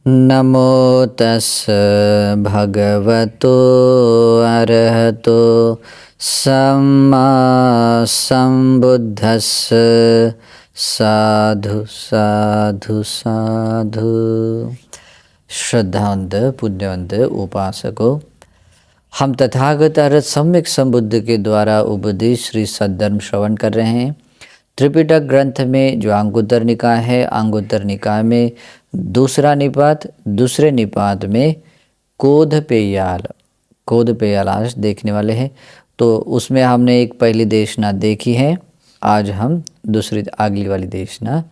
नमो तस् भगवतो अरहतो सम्मा सम्बुद्धस्स साधु साधु साधु। श्रद्धावंत पुण्यवंत उपासकों, हम तथागत अरहत सम्यक संबुद्ध के द्वारा उपदेश श्री सद्धर्म श्रवण कर रहे हैं। त्रिपिटक ग्रंथ में जो अंगुत्तर निकाय है, अंगुत्तर निकाय में दूसरा निपात, दूसरे निपात में कोध पेयाल आज देखने वाले हैं। तो उसमें हमने एक पहली देशना देखी है, आज हम दूसरी अगली वाली देशना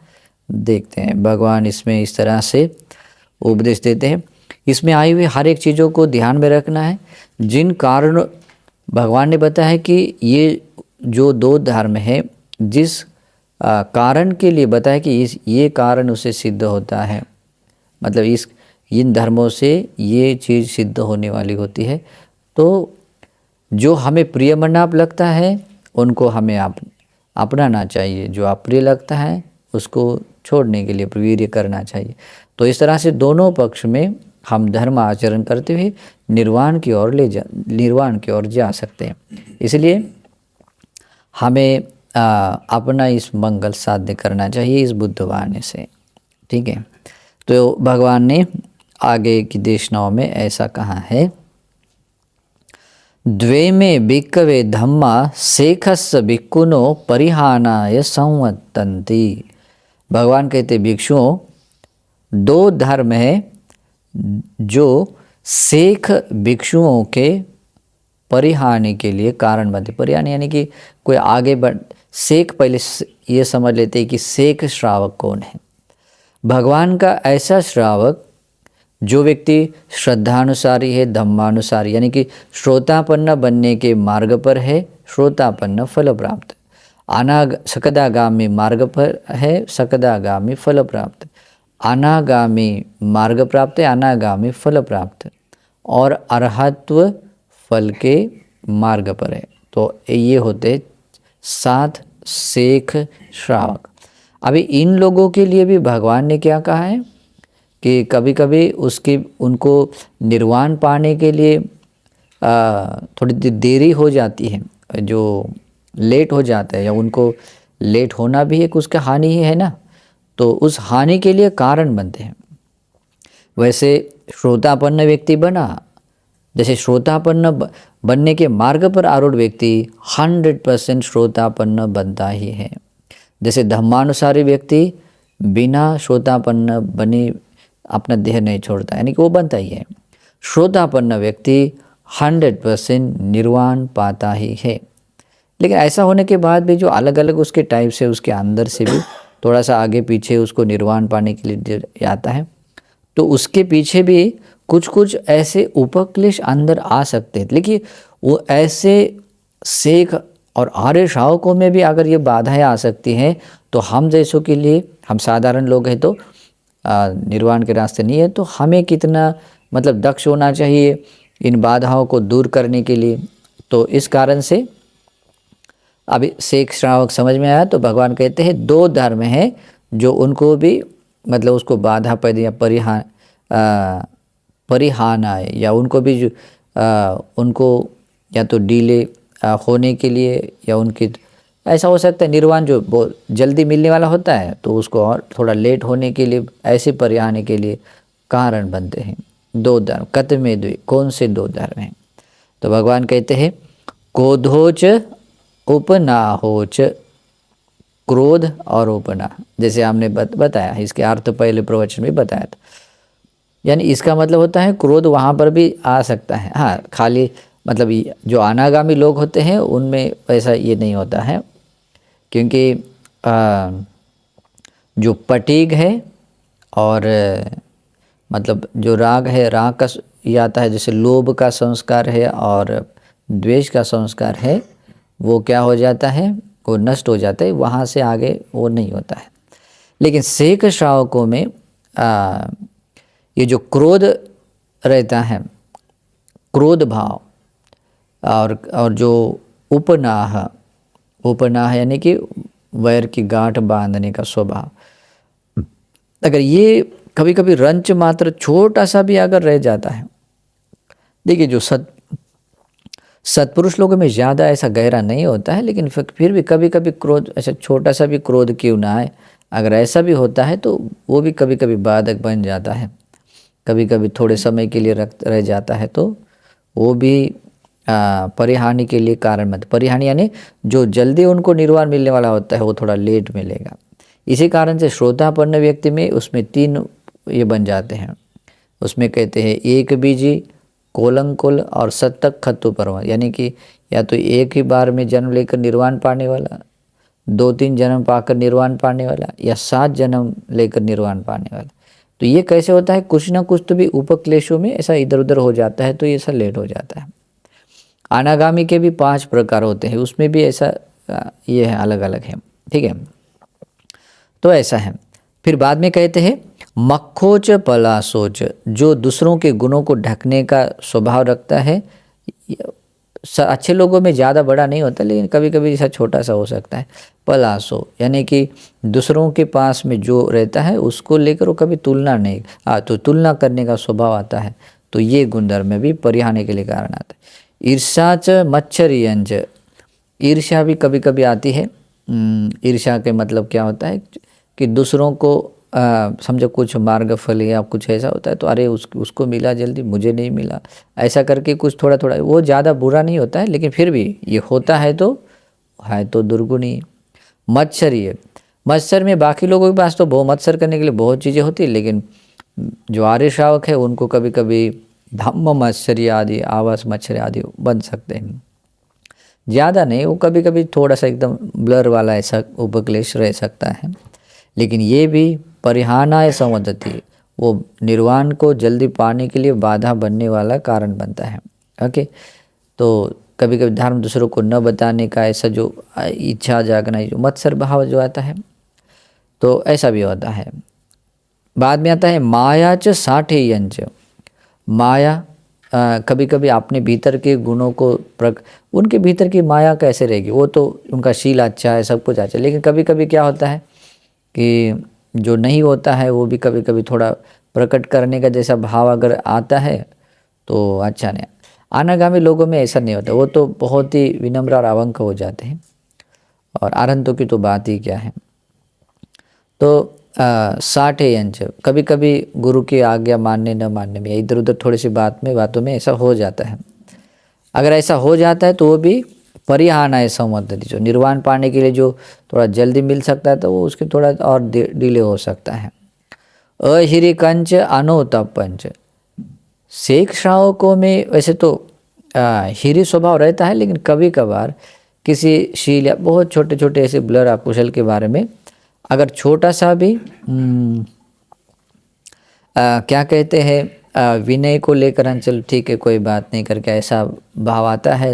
देखते हैं। भगवान इसमें इस तरह से उपदेश देते हैं। इसमें आई हुई हर एक चीज़ों को ध्यान में रखना है। जिन कारण भगवान ने बताया है कि ये जो दो धर्म है, जिस कारण के लिए बताया कि ये कारण उसे सिद्ध होता है, मतलब इन धर्मों से ये चीज़ सिद्ध होने वाली होती है। तो जो हमें प्रिय मनाप लगता है उनको हमें अपनाना चाहिए, जो अप्रिय लगता है उसको छोड़ने के लिए वीर्य करना चाहिए। तो इस तरह से दोनों पक्ष में हम धर्म आचरण करते हुए निर्वाण की ओर जा सकते हैं। इसलिए हमें अपना इस मंगल साध्य करना चाहिए इस बुद्धवाणी से, ठीक है। तो भगवान ने आगे की देशनाओं में ऐसा कहा है, द्वे में भिक्खवे धम्मा शेखस्य भिक्खुनो परिहानाय संवत्तन्ति। भगवान कहते भिक्षुओं, दो धर्म है जो शेख भिक्षुओं के परिहानि के लिए कारण बनते। परिहानि यानी कि कोई आगे बढ़, शेख पहले ये समझ लेते हैं कि शेख श्रावक कौन है। भगवान का ऐसा श्रावक जो व्यक्ति श्रद्धानुसारी है, धम्मानुसारी यानी कि श्रोतापन्न बनने के मार्ग पर है, श्रोतापन्न फल प्राप्त, सकदागामी मार्ग पर है, सकदागामी फल प्राप्त, अनागामी मार्ग प्राप्त है, अनागामी फल प्राप्त, और अरहत्व फल के मार्ग पर है। तो ये होते 7 शेख श्रावक। अभी इन लोगों के लिए भी भगवान ने क्या कहा है कि कभी कभी उनको निर्वाण पाने के लिए थोड़ी देरी हो जाती है, जो लेट हो जाता है, या उनको लेट होना भी एक उसका हानि ही है ना। तो उस हानि के लिए कारण बनते हैं। वैसे श्रोतापन्न व्यक्ति बना, जैसे श्रोतापन्न बनने के मार्ग पर आरूढ़ व्यक्ति 100% श्रोतापन्न बनता ही है। जैसे धम्मानुसारी व्यक्ति बिना श्रोतापन्न बने अपना देह नहीं छोड़ता, यानी कि वो बनता ही है। श्रोतापन्न व्यक्ति 100% निर्वाण पाता ही है। लेकिन ऐसा होने के बाद भी जो अलग अलग उसके टाइप से, उसके अंदर से भी थोड़ा सा आगे पीछे उसको निर्वाण पाने के लिए आता है, तो उसके पीछे भी कुछ कुछ ऐसे उपक्लेश अंदर आ सकते हैं। लेकिन वो ऐसे शेख और आर्य श्रावकों में भी अगर ये बाधाएं आ सकती हैं, तो हम जैसों के लिए, हम साधारण लोग हैं तो निर्वाण के रास्ते नहीं है, तो हमें कितना मतलब दक्ष होना चाहिए इन बाधाओं को दूर करने के लिए। तो इस कारण से अभी शेख श्रावक समझ में आया। तो भगवान कहते हैं 2 धर्म हैं जो उनको भी मतलब उसको बाधा पैदा या परिहान आए, या उनको भी जो उनको या तो डीले होने के लिए, या उनकी ऐसा हो सकता है निर्वाण जो बहुत जल्दी मिलने वाला होता है तो उसको और थोड़ा लेट होने के लिए, ऐसे परिहानि के लिए कारण बनते हैं 2 धर्म। कतमे द्वे, कौन से 2 धर्म हैं? तो भगवान कहते हैं क्रोधोच उपनाहोच, क्रोध और उपनाह, जैसे हमने बताया, इसके अर्थ पहले प्रवचन में बताया था। यानी इसका मतलब होता है क्रोध वहाँ पर भी आ सकता है। हाँ, खाली मतलब जो अनागामी लोग होते हैं उनमें ऐसा ये नहीं होता है, क्योंकि जो पटीग है और मतलब जो राग है, राग का ये आता है, जैसे लोभ का संस्कार है और द्वेष का संस्कार है, वो क्या हो जाता है, वो नष्ट हो जाता है, वहाँ से आगे वो नहीं होता है। लेकिन शेख श्रावकों में ये जो क्रोध रहता है, क्रोध भाव, और जो उपनाह यानी कि वैर की गांठ बांधने का स्वभाव, अगर ये कभी कभी रंच मात्र छोटा सा भी अगर रह जाता है, देखिए जो सत्पुरुष लोगों में ज़्यादा ऐसा गहरा नहीं होता है, लेकिन फिर भी कभी कभी क्रोध, ऐसा छोटा सा भी क्रोध क्यों ना आए, अगर ऐसा भी होता है तो वो भी कभी कभी बाधक बन जाता है। कभी कभी थोड़े समय के लिए रह जाता है तो वो भी परिहानि के लिए कारण मत, परिहानि यानी जो जल्दी उनको निर्वाण मिलने वाला होता है वो थोड़ा लेट मिलेगा। इसी कारण से श्रोतापन्न व्यक्ति में उसमें 3 ये बन जाते हैं। उसमें कहते हैं एक बीजी, कोलंकुल और सत्तक खत्तु पर्व, यानी कि या तो एक ही बार में जन्म लेकर निर्वाण पाने वाला, 2-3 जन्म पाकर निर्वाण पाने वाला, या 7 जन्म लेकर निर्वाण पाने वाला। तो ये कैसे होता है, कुछ ना कुछ तो भी उपक्लेशों में ऐसा इधर उधर हो जाता है, तो ये ऐसा लेट हो जाता है। अनागामी के भी 5 प्रकार होते हैं, उसमें भी ऐसा ये है, अलग अलग है, ठीक है। तो ऐसा है। फिर बाद में कहते हैं मक्खोच पलासोच, जो दूसरों के गुणों को ढकने का स्वभाव रखता है। अच्छे लोगों में ज़्यादा बड़ा नहीं होता, लेकिन कभी कभी ऐसा छोटा सा हो सकता है। पलासो यानी कि दूसरों के पास में जो रहता है उसको लेकर वो कभी तुलना नहीं, तो तुलना करने का स्वभाव आता है। तो ये गुणधर्म में भी परिहानि के लिए कारण आता है। ईर्षा च मच्छरियंच, ईर्ष्या भी कभी कभी आती है। ईर्ष्या के मतलब क्या होता है कि दूसरों को समझो कुछ मार्ग फल या कुछ ऐसा होता है तो अरे उसको मिला जल्दी, मुझे नहीं मिला, ऐसा करके कुछ थोड़ा थोड़ा, वो ज़्यादा बुरा नहीं होता है, लेकिन फिर भी ये होता है तो दुर्गुणी। मत्सर्य, मत्सर में बाकी लोगों के पास तो बहुत मत्सर करने के लिए बहुत चीज़ें होती है, लेकिन जो आर्य श्रावक है उनको कभी कभी धम्म मत्सर्य आदि, आवास मत्सर्य आदि बन सकते हैं। ज़्यादा नहीं, वो कभी कभी थोड़ा सा एकदम ब्लर वाला ऐसा उपक्लेश रह सकता है, लेकिन ये भी परिहानाय संवदति, वो निर्वाण को जल्दी पाने के लिए बाधा बनने वाला कारण बनता है। ओके, तो कभी कभी धर्म दूसरों को न बताने का ऐसा जो इच्छा जागना, जो मत्सर भाव जो आता है, तो ऐसा भी होता है। बाद में आता है माया च साठेयंच, माया कभी कभी अपने भीतर के गुणों को उनके भीतर की माया कैसे रहेगी, वो तो उनका शील अच्छा है, सब कुछ अच्छा है, लेकिन कभी कभी क्या होता है कि जो नहीं होता है वो भी कभी कभी थोड़ा प्रकट करने का जैसा भाव अगर आता है तो अच्छा नहीं। अनागामी लोगों में ऐसा नहीं होता, वो तो बहुत ही विनम्र और अवंक हो जाते हैं, और आरंतों की तो बात ही क्या है। तो 60 कभी कभी गुरु की आज्ञा मानने न मानने में, इधर उधर थोड़ी सी बातों में ऐसा हो जाता है। अगर ऐसा हो जाता है तो वो भी परिहानाय संवदति, जो निर्वाण पाने के लिए जो थोड़ा जल्दी मिल सकता है तो वो उसके थोड़ा और डिले हो सकता है। अहिरिकंच अनोतपंच, शेख श्रावकों में वैसे तो हिरी स्वभाव रहता है, लेकिन कभी कभार किसी शील या बहुत छोटे छोटे ऐसे ब्लर अकुशल के बारे में अगर छोटा सा भी क्या कहते हैं विनय को लेकर चल ठीक है कोई बात नहीं करके ऐसा भाव आता है,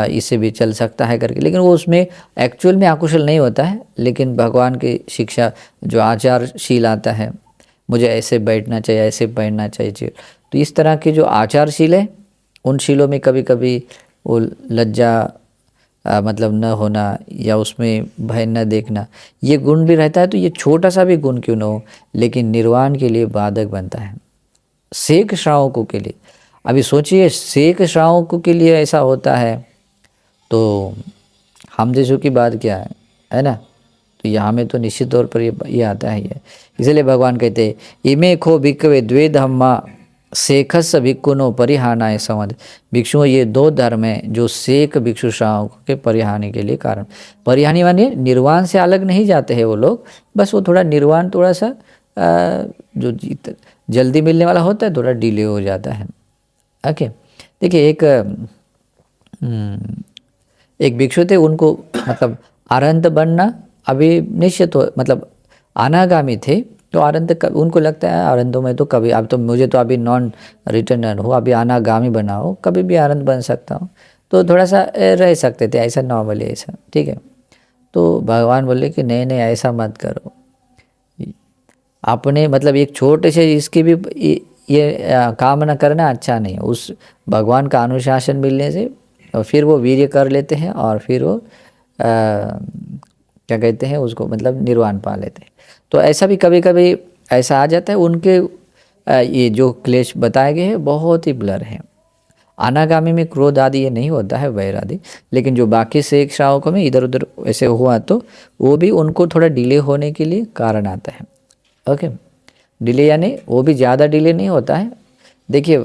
इसे भी चल सकता है करके, लेकिन वो उसमें एक्चुअल में अकुशल नहीं होता है, लेकिन भगवान की शिक्षा जो आचारशील आता है, मुझे ऐसे बैठना चाहिए, ऐसे पहनना चाहिए, तो इस तरह के जो आचारशील है उन शीलों में कभी कभी वो लज्जा मतलब न होना या उसमें भय न देखना, ये गुण भी रहता है। तो ये छोटा सा भी गुण क्यों न हो, लेकिन निर्वाण के लिए बाधक बनता है शेख श्रावकों के लिए। अभी सोचिए शेख श्रावकों के लिए ऐसा होता है तो हम जैसों की बात क्या है ना। तो यहाँ में तो निश्चित तौर पर ये आता है ये, इसलिए भगवान कहते हैं इमे खो भिक्खवे द्वे धम्मा शेखस भिक्खुनो परिहानाय संवद, भिक्षुओं ये 2 धर्म हैं जो शेख भिक्षु श्रावकों के परिहानि के लिए कारण। परिहानि माने निर्वाण से अलग नहीं जाते हैं वो लोग, बस वो थोड़ा निर्वाण थोड़ा सा जो जल्दी मिलने वाला होता है थोड़ा डिले हो जाता है। ओके, देखिए एक भिक्षु थे, उनको मतलब अरहंत बनना अभी निश्चित हो, मतलब अनागामी थे, तो अरहंत उनको लगता है अरहंतों में तो कभी, अब तो मुझे तो अभी नॉन रिटर्नर हो, अभी अनागामी बना हो, कभी भी अरहंत बन सकता हूँ, तो थोड़ा सा रह सकते थे ऐसा नॉर्मली ऐसा, ठीक है। तो भगवान बोले कि नहीं नहीं ऐसा मत करो, आपने मतलब एक छोटे से इसकी भी ये कामना करना अच्छा नहीं है। उस भगवान का अनुशासन मिलने से फिर वो वीर्य कर लेते हैं और फिर वो क्या कहते हैं उसको, मतलब निर्वाण पा लेते हैं। तो ऐसा भी कभी कभी ऐसा आ जाता है उनके ये जो क्लेश बताए गए हैं बहुत ही ब्लर हैं। अनागामी में क्रोध आदि ये नहीं होता है, वैर आदि, लेकिन जो बाकी शेख श्रावकों में इधर उधर ऐसे हुआ तो वो भी उनको थोड़ा डिले होने के लिए कारण आता है। ओके, डिले यानी वो भी ज़्यादा डिले नहीं होता है। देखिए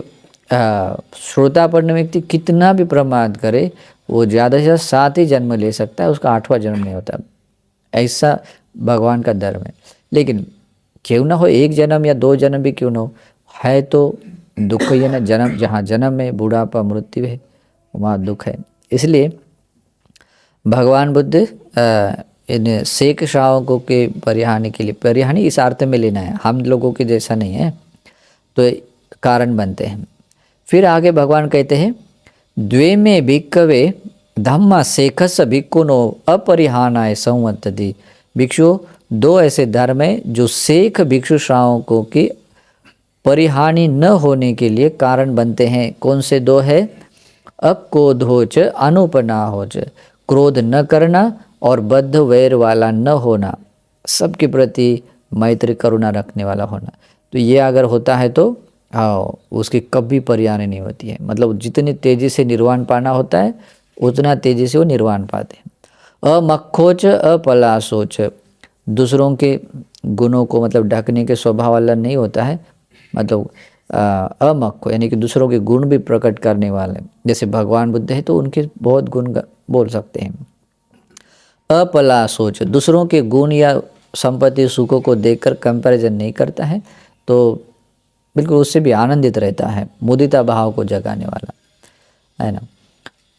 श्रोतापन्न व्यक्ति कितना भी प्रमाद करे वो ज़्यादा से ज़्यादा 7 ही जन्म ले सकता है, उसका 8वां जन्म नहीं होता, ऐसा भगवान का धर्म है। लेकिन क्यों ना हो 1 जन्म या 2 जन्म भी क्यों ना हो, है तो दुख ही है ना। जन्म, जहाँ जन्म है बुढ़ापा मृत्यु है वहाँ दुख है। इसलिए भगवान बुद्ध इन शेख श्रावकों के परिहानि के लिए, परिहानि इस अर्थ में लेना है, हम लोगों के जैसा नहीं है, तो कारण बनते हैं। फिर आगे भगवान कहते हैं द्वे में भिक्खवे धम्मा शेखस भिक्खुनो अपरिहानाय संवत्तति। भिक्षु 2 ऐसे धर्म है जो शेख भिक्षु श्रावकों की परिहानि न होने के लिए कारण बनते हैं। कौन से 2 है? अक्रोधोच अनुपनाहोच, क्रोध न करना और बद्ध वैर वाला न होना, सबके प्रति मैत्री करुणा रखने वाला होना। तो ये अगर होता है तो हाँ, उसकी कभी परिहानि नहीं होती है। मतलब जितनी तेज़ी से निर्वाण पाना होता है उतना तेज़ी से वो निर्वाण पाते हैं। अमक्खोच अपलासोच, दूसरों के गुणों को मतलब ढकने के स्वभाव वाला नहीं होता है। मतलब अमक्खो यानी कि दूसरों के गुण भी प्रकट करने वाले, जैसे भगवान बुद्ध है तो उनके बहुत गुण बोल सकते हैं। अपलासोच, दूसरों के गुण या संपत्ति सुखों को देखकर कंपैरिजन नहीं करता है, तो बिल्कुल उससे भी आनंदित रहता है, मुदिता भाव को जगाने वाला है ना।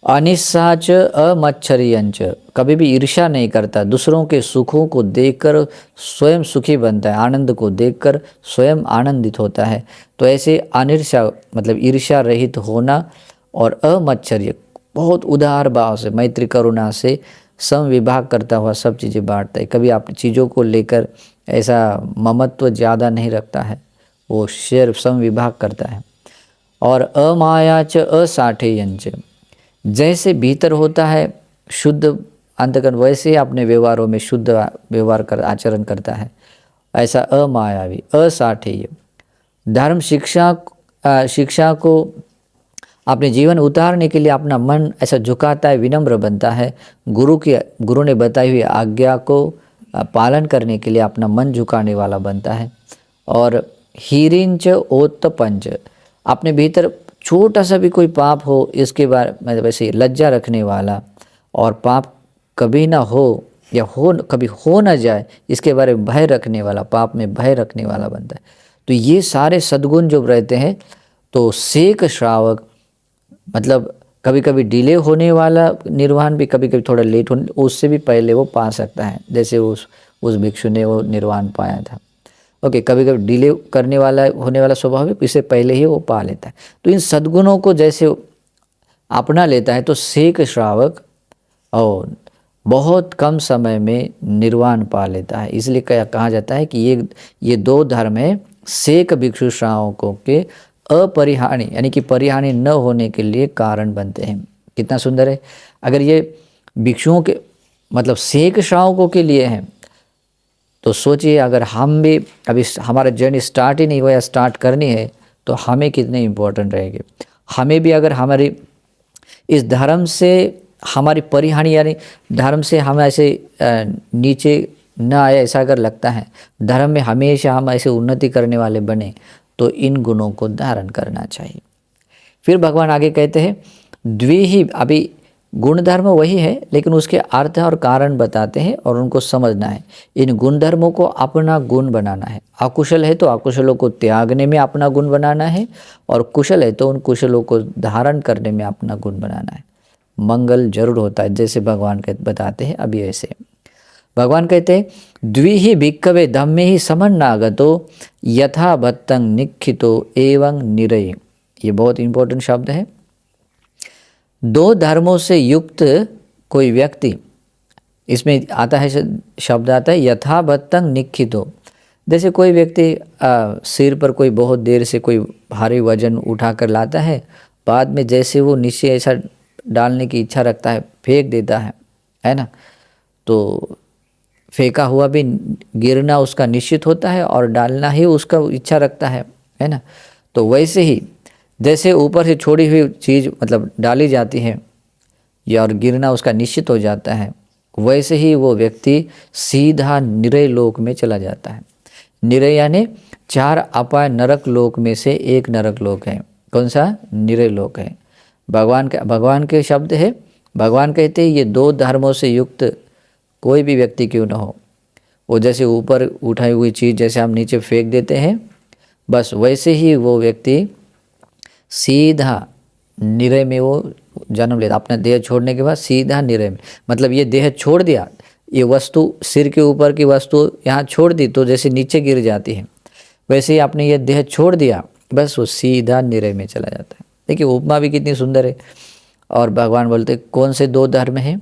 अनिस्साच अमच्छरियंच, कभी भी ईर्ष्या नहीं करता, दूसरों के सुखों को देखकर स्वयं सुखी बनता है, आनंद को देखकर स्वयं आनंदित होता है। तो ऐसे अनिर्ष्या मतलब ईर्ष्या रहित होना और अमच्छर्य बहुत उदार भाव से मैत्री करुणा से समविभाग करता हुआ सब चीज़ें बांटता है। कभी आप चीज़ों को लेकर ऐसा ममत्व ज़्यादा नहीं रखता है, वो शेयर समविभाग करता है। और अमायाच असाठेयंच, जैसे भीतर होता है शुद्ध अंतकरण वैसे ही अपने व्यवहारों में शुद्ध व्यवहार कर आचरण करता है, ऐसा अमायावी असाठेय। धर्म शिक्षा को अपने जीवन उतारने के लिए अपना मन ऐसा झुकाता है, विनम्र बनता है। गुरु ने बताई हुई आज्ञा को पालन करने के लिए अपना मन झुकाने वाला बनता है। और हीरिंच ओत्तपंच, अपने भीतर छोटा सा भी कोई पाप हो इसके बारे में वैसे लज्जा रखने वाला, और पाप कभी ना हो या हो कभी हो ना जाए इसके बारे में भय रखने वाला, पाप में भय रखने वाला बनता है। तो ये सारे सद्गुण जो रहते हैं तो शेख श्रावक मतलब कभी कभी डिले होने वाला निर्वाण भी, कभी कभी थोड़ा लेट होने, उससे भी पहले वो पा सकता है, जैसे उस भिक्षु ने वो निर्वाण पाया था। ओके, कभी कभी डिले करने वाला होने वाला स्वभाव है, इससे पहले ही वो पा लेता है। तो इन सद्गुणों को जैसे अपना लेता है तो शेख श्रावक और बहुत कम समय में निर्वाण पा लेता है। इसलिए कहा जाता है कि ये 2 धर्म है शेख भिक्षु श्रावकों के अपरिहानि यानी कि परिहानि न होने के लिए कारण बनते हैं। कितना सुंदर है। अगर ये भिक्षुओं के मतलब शेख श्रावकों के लिए हैं तो सोचिए अगर हम भी अभी हमारा जर्नी स्टार्ट ही नहीं हुआ या स्टार्ट करनी है तो हमें कितने इम्पोर्टेंट रहेंगे। हमें भी अगर हमारी इस धर्म से हमारी परिहानि यानी धर्म से हम ऐसे नीचे न आए ऐसा अगर लगता है, धर्म में हमेशा हम ऐसे उन्नति करने वाले बने, तो इन गुणों को धारण करना चाहिए। फिर भगवान आगे कहते हैं द्विही, अभी गुण धर्म वही है लेकिन उसके अर्थ और कारण बताते हैं और उनको समझना है। इन गुण धर्मों को अपना गुण बनाना है। अकुशल है तो अकुशलों को त्यागने में अपना गुण बनाना है, और कुशल है तो उन कुशलों को धारण करने में अपना गुण बनाना है। मंगल जरूर होता है, जैसे भगवान बताते हैं अभी ऐसे भगवान कहते हैं द्विहि भिक्खवे धम्मे ही समन्नागतो यथा भत्तं निखितो एवं निरय। ये बहुत इंपॉर्टेंट शब्द है। 2 धर्मों से युक्त कोई व्यक्ति, इसमें आता है शब्द आता है यथा भत्तं निखितो। जैसे कोई व्यक्ति सिर पर कोई बहुत देर से कोई भारी वजन उठा कर लाता है, बाद में जैसे वो नीचे ऐसा डालने की इच्छा रखता है फेंक देता है ना, तो फेंका हुआ भी गिरना उसका निश्चित होता है और डालना ही उसका इच्छा रखता है ना। तो वैसे ही जैसे ऊपर से छोड़ी हुई चीज़ मतलब डाली जाती है या और गिरना उसका निश्चित हो जाता है, वैसे ही वो व्यक्ति सीधा निरय लोक में चला जाता है। निरय यानी 4 अपाय नरक लोक में से एक नरक लोक है। कौन सा? निरय लोक है। भगवान के शब्द है। भगवान कहते हैं ये 2 धर्मों से युक्त कोई भी व्यक्ति क्यों न हो, वो जैसे ऊपर उठाई हुई चीज़ जैसे हम नीचे फेंक देते हैं, बस वैसे ही वो व्यक्ति सीधा निरय में वो जन्म लेता। अपना देह छोड़ने के बाद सीधा निरय में, मतलब ये देह छोड़ दिया, ये वस्तु सिर के ऊपर की वस्तु यहाँ छोड़ दी तो जैसे नीचे गिर जाती है, वैसे ही आपने ये देह छोड़ दिया, बस वो सीधा निरय में चला जाता है। देखिए उपमा भी कितनी सुंदर है। और भगवान बोलते कौन से 2 धर्म हैं?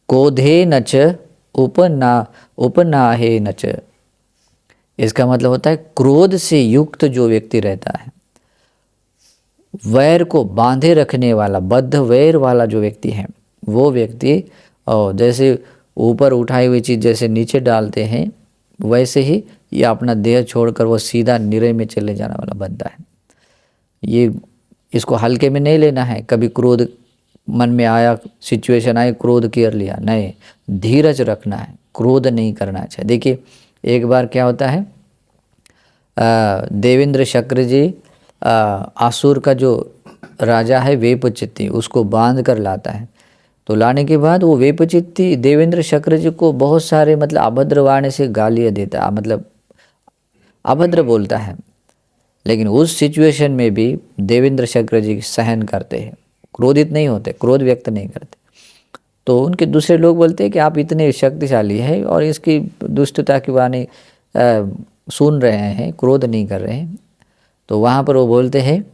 क्रोधे नच उपनाहे नच। इसका मतलब होता है क्रोध से युक्त जो व्यक्ति रहता है, वैर को बांधे रखने वाला, बद्ध वैर वाला जो व्यक्ति है, वो व्यक्ति और जैसे ऊपर उठाई हुई चीज़ जैसे नीचे डालते हैं, वैसे ही ये अपना देह छोड़कर वो सीधा निरय में चले जाने वाला बनता है। ये इसको हल्के में नहीं लेना है। कभी क्रोध मन में आया, सिचुएशन आई, क्रोध कर लिया, नहीं, धीरज रखना है, क्रोध नहीं करना चाहिए। देखिए एक बार क्या होता है, देवेंद्र शक्र जी आसुर का जो राजा है वेपचित्ती, उसको बांध कर लाता है। तो लाने के बाद वो वेपचित्ती देवेंद्र शक्र जी को बहुत सारे मतलब अभद्र वाणी से गालियाँ देता है, मतलब अभद्र बोलता है। लेकिन उस सिचुएशन में भी देवेंद्र शक्र जी सहन करते हैं, क्रोधित नहीं होते, क्रोध व्यक्त नहीं करते। तो उनके दूसरे लोग बोलते हैं कि आप इतने शक्तिशाली हैं और इसकी दुष्टता की वाणी सुन रहे हैं, क्रोध नहीं कर रहे हैं। तो वहाँ पर वो बोलते हैं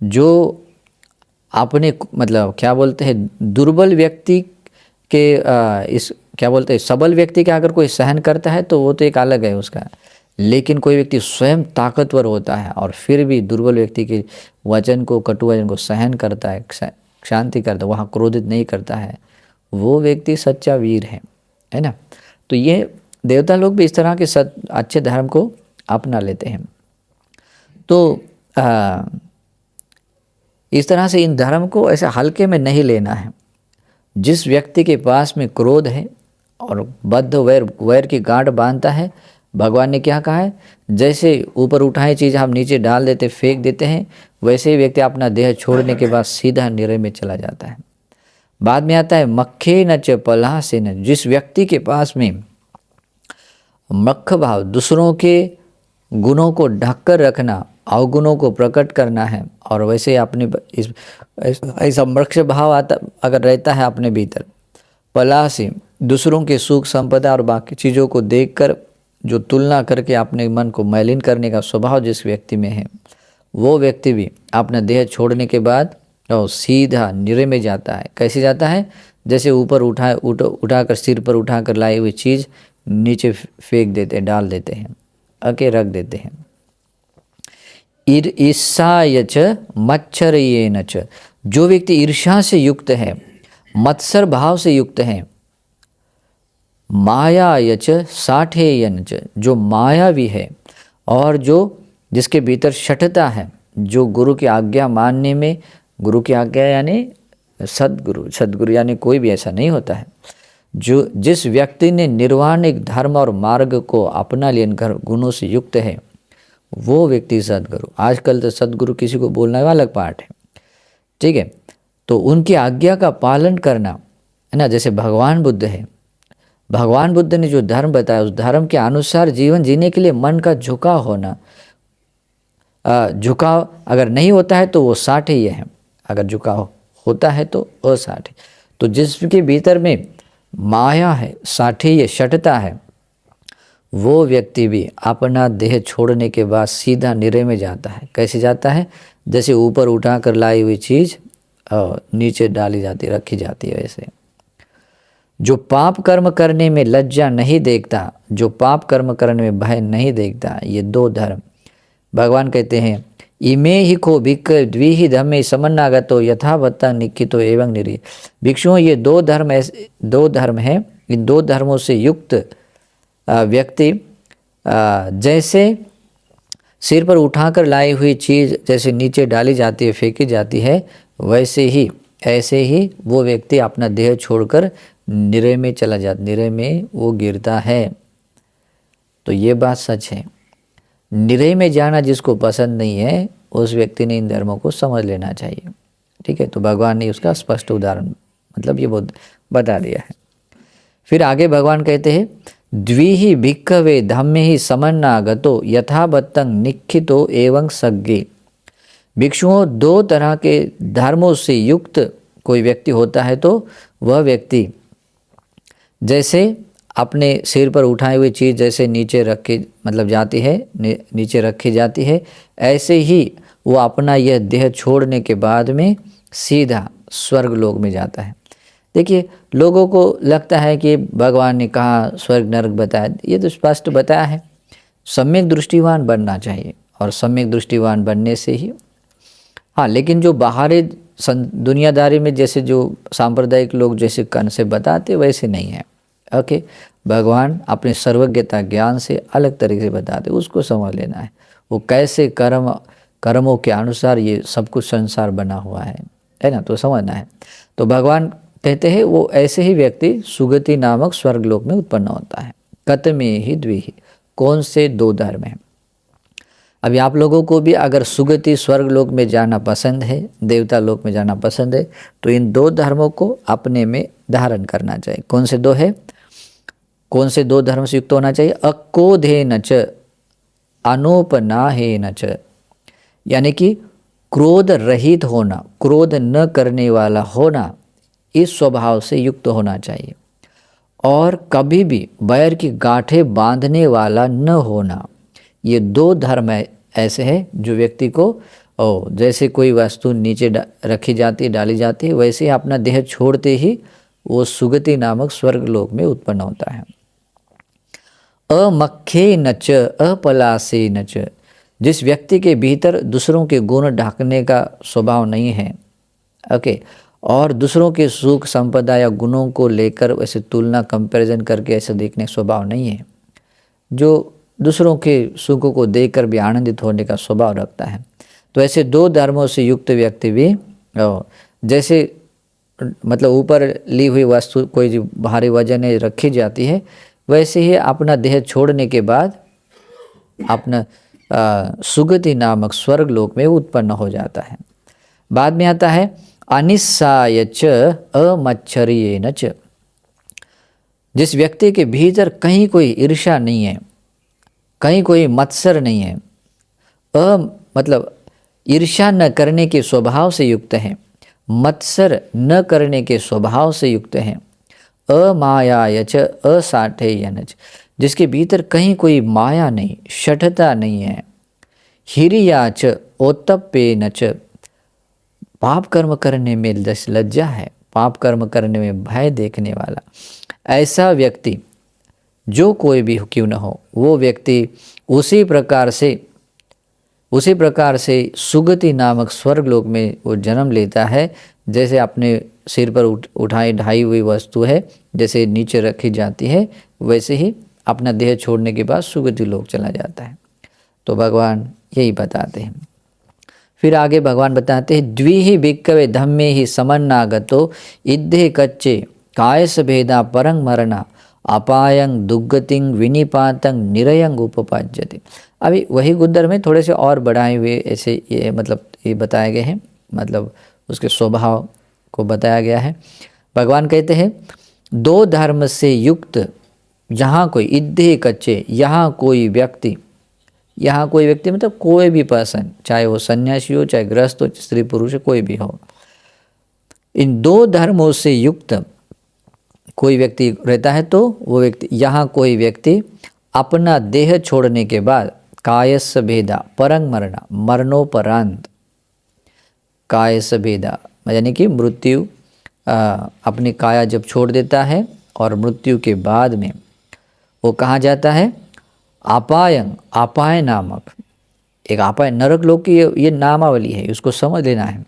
जो अपने मतलब क्या बोलते हैं, दुर्बल व्यक्ति के इस क्या बोलते हैं, सबल व्यक्ति का अगर कोई सहन करता है तो वो तो एक अलग है उसका, लेकिन कोई व्यक्ति स्वयं ताकतवर होता है और फिर भी दुर्बल व्यक्ति के वचन को, कटु वचन को सहन करता है, शांति करता है, वहाँ क्रोधित नहीं करता है, वो व्यक्ति सच्चा वीर है ना। तो ये देवता लोग भी इस तरह के अच्छे धर्म को अपना लेते हैं। तो इस तरह से इन धर्म को ऐसे हल्के में नहीं लेना है। जिस व्यक्ति के पास में क्रोध है और बद्ध वैर की गांठ बांधता है, भगवान ने क्या कहा है, जैसे ऊपर उठाए चीज़ हम नीचे डाल देते, फेंक देते हैं, वैसे ही व्यक्ति अपना देह छोड़ने के बाद सीधा निरय में चला जाता है। बाद में आता है मक्खे न च पलाह से न। जिस व्यक्ति के पास में मक्ख भाव, दूसरों के गुणों को ढककर रखना, अवगुणों को प्रकट करना है, और वैसे अपने ऐसा मृक्ष भाव आता अगर रहता है अपने भीतर, पलाह से दूसरों के सुख संपदा और बाकी चीज़ों को देखकर जो तुलना करके अपने मन को मलिन करने का स्वभाव जिस व्यक्ति में है, वो व्यक्ति भी अपना देह छोड़ने के बाद और सीधा निरय में जाता है। कैसे जाता है? जैसे ऊपर उठाकर सिर पर उठाकर लाई हुई चीज़ नीचे फेंक देते, डाल देते हैं, आके रख देते हैं। ईर्ष्या च मच्छरयेन च। जो व्यक्ति ईर्ष्या से युक्त है, मत्सर भाव से युक्त है, माया यच साठेयन च। जो मायावी है और जो जिसके भीतर शठता है, जो गुरु की आज्ञा मानने में, गुरु की आज्ञा यानी सदगुरु यानी कोई भी ऐसा नहीं होता है। जो जिस व्यक्ति ने निर्वाणिक धर्म और मार्ग को अपना लिया, गुणों से युक्त है, वो व्यक्ति सदगुरु। आजकल तो सदगुरु किसी को बोलना अलग पार्ट है, ठीक है। तो उनकी आज्ञा का पालन करना है ना। जैसे भगवान बुद्ध है, भगवान बुद्ध ने जो धर्म बताया उस धर्म के अनुसार जीवन जीने के लिए मन का झुकाव होना, झुकाव अगर नहीं होता है तो वो साठेय है, अगर झुकाव होता है तो असाठेय। तो जिसके भीतर में माया है, साठेय शठता है, वो व्यक्ति भी अपना देह छोड़ने के बाद सीधा निरय में जाता है। कैसे जाता है? जैसे ऊपर उठा कर लाई हुई चीज़ नीचे डाली जाती, रखी जाती है, वैसे। जो पाप कर्म करने में लज्जा नहीं देखता, जो पाप कर्म करने में भय नहीं देखता, ये 2 धर्म भगवान कहते हैं, इमे ही को भिक्ख द्विहि धम्मे समन्नागतो यथावत्ता निखितो एवं निरी। भिक्षुओं, ये 2 धर्म हैं, इन दो धर्मों से युक्त व्यक्ति जैसे सिर पर उठाकर लाई हुई चीज़ जैसे नीचे डाली जाती है, फेंकी जाती है, वैसे ही ऐसे ही वो व्यक्ति अपना देह छोड़कर निरे में चला जाता, निरे में वो गिरता है। तो ये बात सच है। निरे में जाना जिसको पसंद नहीं है उस व्यक्ति ने इन धर्मों को समझ लेना चाहिए। ठीक है, तो भगवान ने उसका स्पष्ट उदाहरण मतलब ये बहुत बता दिया है। फिर आगे भगवान कहते हैं द्विहि भिक्खवे धम्मे समन्नागतो यथाबत्तं निखितो एवं सज्ञे। भिक्षुओं, दो तरह के धर्मों से युक्त कोई व्यक्ति होता है तो वह व्यक्ति जैसे अपने सिर पर उठाई हुई चीज़ जैसे नीचे रखी मतलब जाती है, नीचे रखी जाती है, ऐसे ही वो अपना यह देह छोड़ने के बाद में सीधा स्वर्ग लोक में जाता है। देखिए, लोगों को लगता है कि भगवान ने कहा स्वर्ग नरक बताया, ये तो स्पष्ट बताया है। सम्यक दृष्टिवान बनना चाहिए और सम्यक दृष्टिवान बनने से ही हाँ, लेकिन जो बाहरी दुनियादारी में जैसे जो सांप्रदायिक लोग जैसे कंसेप्ट बताते वैसे नहीं है। ओके, भगवान अपने सर्वज्ञता ज्ञान से अलग तरीके से बताते, उसको समझ लेना है। वो कैसे कर्मों के अनुसार ये सब कुछ संसार बना हुआ है ना, तो समझना है। तो भगवान कहते हैं वो ऐसे ही व्यक्ति सुगति नामक स्वर्गलोक में उत्पन्न होता है। कतमे ही द्विहि, कौन से दो धर्म हैं। अभी आप लोगों को भी अगर सुगति स्वर्गलोक में जाना पसंद है, देवता लोक में जाना पसंद है, तो इन दो धर्मों को अपने में धारण करना चाहिए। कौन से दो है, कौन से दो धर्म से युक्त होना चाहिए। अक्रोधेन च अनोपनाहेन च, यानी कि क्रोध रहित होना, क्रोध न करने वाला होना, इस स्वभाव से युक्त होना चाहिए। और कभी भी बैर की गांठें बांधने वाला न होना। ये दो धर्म ऐसे हैं जो व्यक्ति को जैसे कोई वस्तु नीचे रखी जाती है, डाली जाती है, वैसे ही अपना देह छोड़ते ही वो सुगति नामक स्वर्ग लोक में उत्पन्न होता है। अमख्ये नच अपलासे नच, जिस व्यक्ति के भीतर दूसरों के गुण ढांकने का स्वभाव नहीं है, ओके, और दूसरों के सुख संपदा या गुणों को लेकर वैसे तुलना कंपैरिजन करके ऐसा देखने का स्वभाव नहीं है, जो दूसरों के सुखों को देखकर भी आनंदित होने का स्वभाव रखता है। तो ऐसे दो धर्मों से युक्त व्यक्ति भी जैसे मतलब ऊपर ली हुई वस्तु कोई जो भारी वजन है रखी जाती है, वैसे ही अपना देह छोड़ने के बाद अपना सुगति नामक स्वर्ग लोक में उत्पन्न हो जाता है। बाद में आता है अनिस्साय च अमच्छरियेन च, जिस व्यक्ति के भीतर कहीं कोई ईर्ष्या नहीं है, कहीं कोई मत्सर नहीं है, मतलब ईर्ष्या न करने के स्वभाव से युक्त है, मत्सर न करने के स्वभाव से युक्त है। अमायाय च असाठेयन च, जिसके भीतर कहीं कोई माया नहीं, शठता नहीं है। हिरिया च ओत्तप्पेन च, पाप कर्म करने में लज्जा है, पाप कर्म करने में भय देखने वाला। ऐसा व्यक्ति जो कोई भी क्यों न हो, वो व्यक्ति उसी प्रकार से सुगति नामक स्वर्ग लोक में वो जन्म लेता है। जैसे अपने सिर पर ढाई हुई वस्तु है जैसे नीचे रखी जाती है, वैसे ही अपना देह छोड़ने के बाद सुगति लोक चला जाता है। तो भगवान यही बताते हैं। फिर आगे भगवान बताते हैं द्विहि भिक्खवे धम्मे ही समन्नागतो इद्धे कच्चे कायस भेदा परंग मरना अपायंग दुर्गतिंग विनिपातंग निरयंग उपपाज्यते। अभी वही गुद्दर में थोड़े से और बढ़ाए हुए ऐसे ये मतलब ये बताए गए हैं, मतलब उसके स्वभाव को बताया गया है। भगवान कहते हैं दो धर्म से युक्त जहाँ कोई इद्धे कच्चे, यहाँ कोई व्यक्ति मतलब कोई भी पर्सन, चाहे वो सन्यासी हो, चाहे गृहस्थ हो, स्त्री पुरुष हो, कोई भी हो, इन दो धर्मों से युक्त कोई व्यक्ति रहता है तो वो व्यक्ति, यहाँ कोई व्यक्ति अपना देह छोड़ने के बाद कायस भेदा परंग मरना, मरणोपरांत, कायस भेदा यानी कि मृत्यु अपनी काया जब छोड़ देता है और मृत्यु के बाद में वो कहाँ जाता है, अपायंग, अपाय नामक एक अपाय नरक लोक की ये नामावली है, उसको समझ लेना है।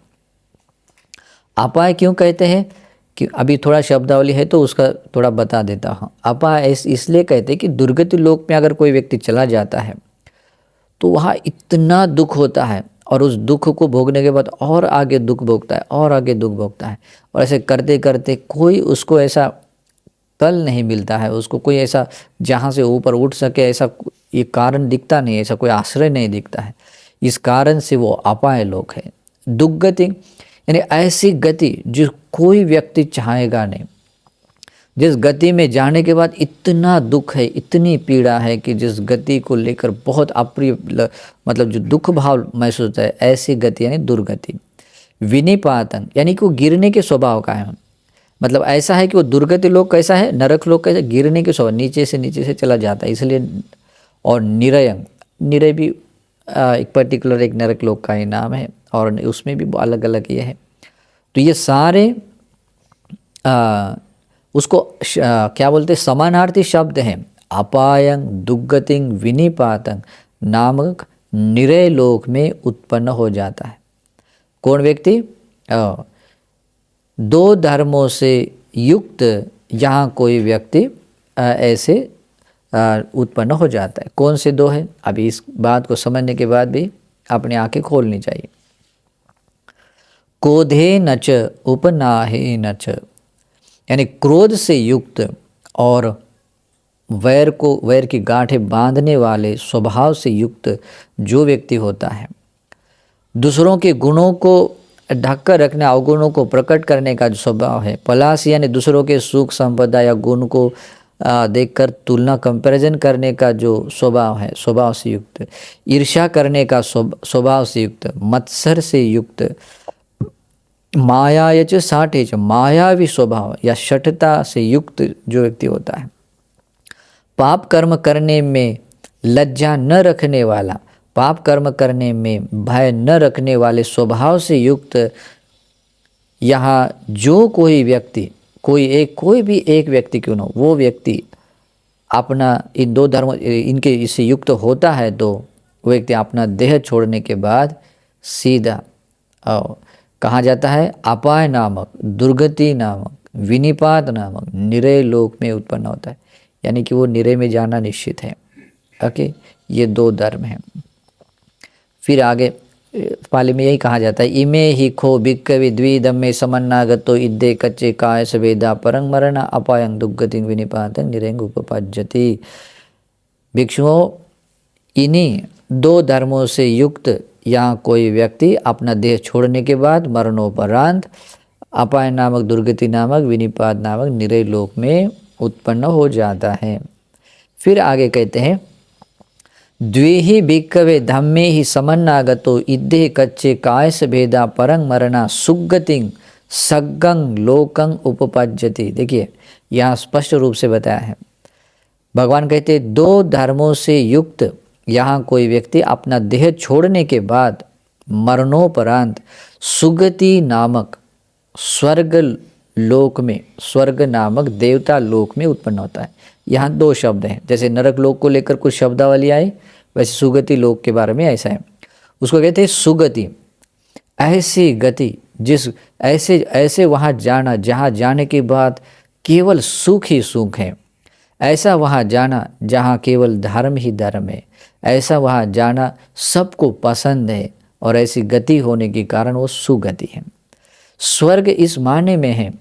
अपाय क्यों कहते हैं, कि अभी थोड़ा शब्दावली है तो उसका थोड़ा बता देता हूँ। अपा इसलिए कहते हैं कि दुर्गति लोक में अगर कोई व्यक्ति चला जाता है तो वहाँ इतना दुख होता है, और उस दुख को भोगने के बाद और आगे दुख भोगता है और आगे दुख भोगता है, और ऐसे करते करते कोई उसको ऐसा तल नहीं मिलता है, उसको कोई ऐसा जहाँ से ऊपर उठ सके ऐसा ये कारण दिखता नहीं, ऐसा कोई आश्रय नहीं दिखता है। इस कारण से वो अपाय लोक है। दुर्गति यानी ऐसी गति जो कोई व्यक्ति चाहेगा नहीं, जिस गति में जाने के बाद इतना दुख है, इतनी पीड़ा है कि जिस गति को लेकर बहुत अप्रिय मतलब जो दुख भाव महसूस होता है, ऐसी गति यानी दुर्गति। विनिपातन यानी कि वो गिरने के स्वभाव का है, मतलब ऐसा है कि वो दुर्गति लोग कैसा है, नरक लोग कैसा, गिरने के स्वभाव, नीचे से चला जाता है इसलिए। और निरयंग, निरय भी एक पर्टिकुलर एक नरक लोग का ही नाम है, और उसमें भी अलग अलग ये है। तो ये सारे उसको क्या बोलते, समानार्थी शब्द हैं। अपायं दुर्गतिं विनिपातं नामक निरय लोक में उत्पन्न हो जाता है। कौन व्यक्ति? दो धर्मों से युक्त यहाँ कोई व्यक्ति ऐसे उत्पन्न हो जाता है। कौन से दो है? अभी इस बात को समझने के बाद भी अपनी आंखें खोलनी चाहिए। क्रोधे न च उपनाहे न च, यानी क्रोध से युक्त और वैर की गांठें बांधने वाले स्वभाव से युक्त जो व्यक्ति होता है, दूसरों के गुणों को ढककर रखने, अवगुणों को प्रकट करने का जो स्वभाव है, पलाश यानी दूसरों के सुख संपदा या गुण को देखकर तुलना कंपैरिजन करने का जो स्वभाव है, स्वभाव से युक्त, ईर्ष्या करने का स्वभाव से युक्त, मत्सर से युक्त, माया च साठे च, मायावी स्वभाव या शठता से युक्त जो व्यक्ति होता है, पाप कर्म करने में लज्जा न रखने वाला, पाप कर्म करने में भय न रखने वाले स्वभाव से युक्त, यहाँ जो कोई व्यक्ति, कोई भी एक व्यक्ति क्यों न, वो व्यक्ति अपना इन दो धर्म इनके इससे युक्त होता है, तो वो व्यक्ति अपना देह छोड़ने के बाद सीधा कहाँ जाता है? अपाय नामक, दुर्गति नामक, विनिपात नामक निरय लोक में उत्पन्न होता है, यानी कि वो निरय में जाना निश्चित है। ओके, ये दो धर्म हैं। फिर आगे पाली में यही कहा जाता है, इमे ही खो भिक्खवे द्विधम्मे समन्नागतो इद्दे कच्चे काय सवेदा परंग मरण अपायं दुर्गति विनिपातं निरयं उपपज्यति। भिक्षुओं, इन्हीं दो धर्मों से युक्त यहाँ कोई व्यक्ति अपना देह छोड़ने के बाद मरणोपरांत अपाय नामक, दुर्गति नामक, विनिपात नामक निरय लोक में उत्पन्न हो जाता है। फिर आगे कहते हैं, द्विहि भिक्खवे धम्मे ही समन्नागतो इद्धे कच्चे कायस भेदा परंग मरणा सुगतिं सग्गं लोकं उपपज्यति। देखिए यहाँ स्पष्ट रूप से बताया है, भगवान कहते दो धर्मों से युक्त यहाँ कोई व्यक्ति अपना देह छोड़ने के बाद मरणोपरांत सुगति नामक स्वर्ग लोक में, स्वर्ग नामक देवता लोक में उत्पन्न होता है। यहाँ दो शब्द हैं, जैसे नरक लोक को लेकर कुछ शब्दावली आई, वैसे सुगति लोक के बारे में ऐसा है। उसको कहते हैं सुगति, ऐसी गति जिस ऐसे वहाँ जाना जहाँ जाने के बाद केवल सुख ही सुख है, ऐसा वहाँ जाना जहाँ केवल धर्म ही धर्म है, ऐसा वहाँ जाना सबको पसंद है, और ऐसी गति होने के कारण वो सुगति है। स्वर्ग इस माने में है,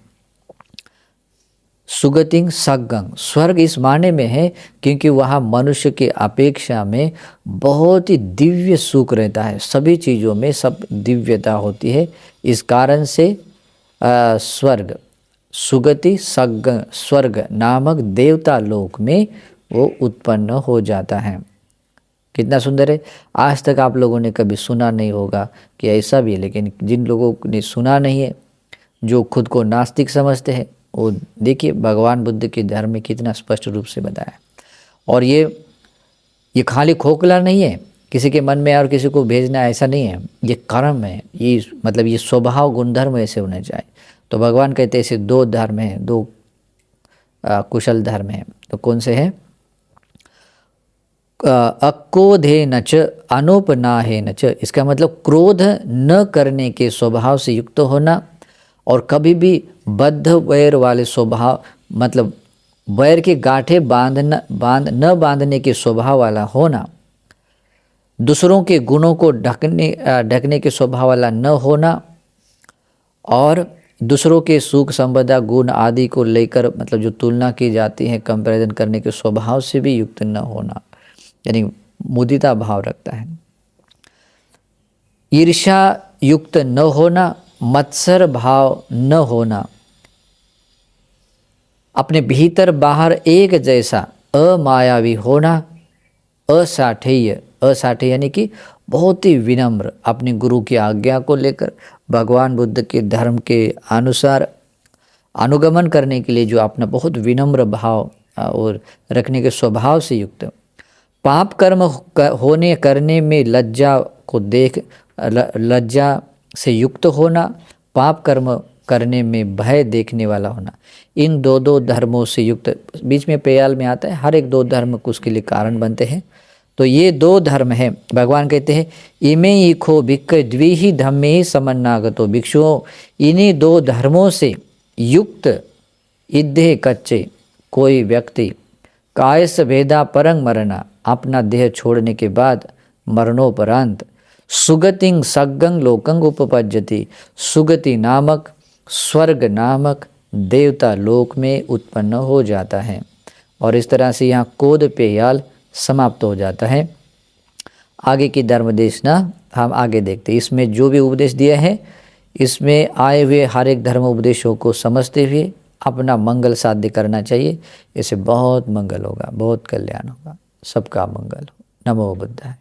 सुगतिं सग्गं, स्वर्ग इस माने में है क्योंकि वहाँ मनुष्य की अपेक्षा में बहुत ही दिव्य सुख रहता है, सभी चीज़ों में सब दिव्यता होती है। इस कारण से स्वर्ग, सुगति सग्ग, स्वर्ग नामक देवता लोक में वो उत्पन्न हो जाता है। कितना सुंदर है। आज तक आप लोगों ने कभी सुना नहीं होगा कि ऐसा भी है, लेकिन जिन लोगों ने सुना नहीं है, जो खुद को नास्तिक समझते हैं, वो देखिए भगवान बुद्ध के धर्म में कितना स्पष्ट रूप से बताया। और ये खाली खोखला नहीं है किसी के मन में और किसी को भेजना, ऐसा नहीं है, ये कर्म है, ये मतलब ये स्वभाव गुणधर्म ऐसे होने चाहिए। तो भगवान कहते हैं ऐसे दो धर्म हैं, दो कुशल धर्म हैं। तो कौन से हैं? अक्रोधे न च अनुपनाहे न च, इसका मतलब क्रोध न करने के स्वभाव से युक्त होना और कभी भी बद्ध वैर वाले स्वभाव, मतलब वैर के गांठे बांधने के स्वभाव वाला होना, दूसरों के गुणों को ढकने के स्वभाव वाला न होना, और दूसरों के सुख संपदा गुण आदि को लेकर मतलब जो तुलना की जाती है, कंपैरिजन करने के स्वभाव से भी युक्त न होना, यानी मुदिता भाव रखता है। ईर्ष्या युक्त न होना, मत्सर भाव न होना, अपने भीतर बाहर एक जैसा अमायावी होना, असाठेय यानी कि बहुत ही विनम्र, अपने गुरु की आज्ञा को लेकर भगवान बुद्ध के धर्म के अनुसार अनुगमन करने के लिए जो अपना बहुत विनम्र भाव और रखने के स्वभाव से युक्त। पाप कर्म करने में लज्जा से युक्त होना, पाप कर्म करने में भय देखने वाला होना, इन दो धर्मों से युक्त। बीच में प्याल में आता है हर एक दो धर्म को उसके लिए कारण बनते हैं, तो ये दो धर्म हैं। भगवान कहते हैं इमे इखो भिक्ख द्विहि धम्मे ही समन्नागतो, भिक्षुओं इन्हीं दो धर्मों से युक्त इद्धे कच्चे कोई व्यक्ति कायस भेदा परंग मरना, अपना देह छोड़ने के बाद मरणोपरांत सुगतिं सग्गंग लोकंग उपपज्यति, सुगति नामक स्वर्ग नामक देवता लोक में उत्पन्न हो जाता है। और इस तरह से यहाँ कोद पेयाल समाप्त हो जाता है। आगे की धर्म देशना हम आगे देखते हैं। इसमें जो भी उपदेश दिया है, इसमें आए हुए हर एक धर्म उपदेशों को समझते हुए अपना मंगल साध्य करना चाहिए। इससे बहुत मंगल होगा, बहुत कल्याण होगा, सबका मंगल हो। नमो बुद्धाय।